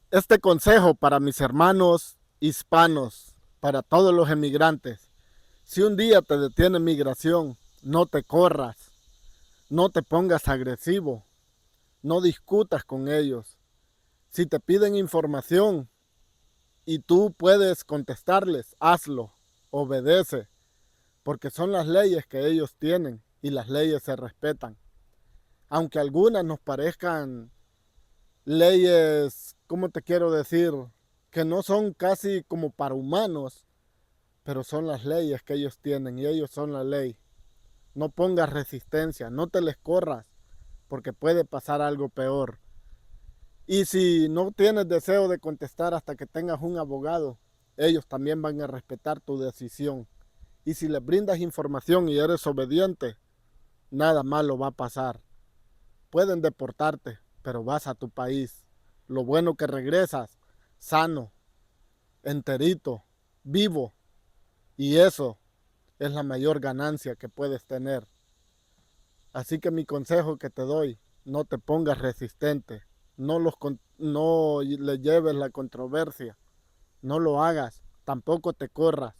Este consejo para mis hermanos hispanos, para todos los emigrantes. Si un día te detiene migración, no te corras, no te pongas agresivo, no discutas con ellos. Si te piden información y tú puedes contestarles, hazlo, obedece, porque son las leyes que ellos tienen y las leyes se respetan. Aunque algunas nos parezcan leyes, ¿cómo te quiero decir? Que no son casi como para humanos, pero son las leyes que ellos tienen y ellos son la ley. No pongas resistencia, no te les corras, porque puede pasar algo peor. Y si no tienes deseo de contestar hasta que tengas un abogado, ellos también van a respetar tu decisión. Y si les brindas información y eres obediente, nada malo va a pasar. Pueden deportarte, pero vas a tu país. Lo bueno que regresas sano, enterito, vivo. Y eso es la mayor ganancia que puedes tener. Así que mi consejo que te doy, no te pongas resistente, no le lleves la controversia, no lo hagas, tampoco te corras,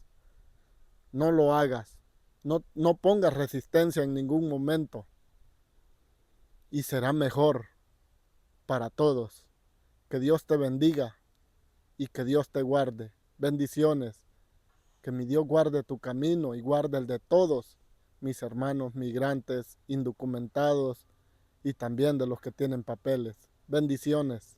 no lo hagas, no pongas resistencia en ningún momento y será mejor para todos. Que Dios te bendiga y que Dios te guarde. Bendiciones. Que mi Dios guarde tu camino y guarde el de todos mis hermanos migrantes, indocumentados y también de los que tienen papeles. Bendiciones.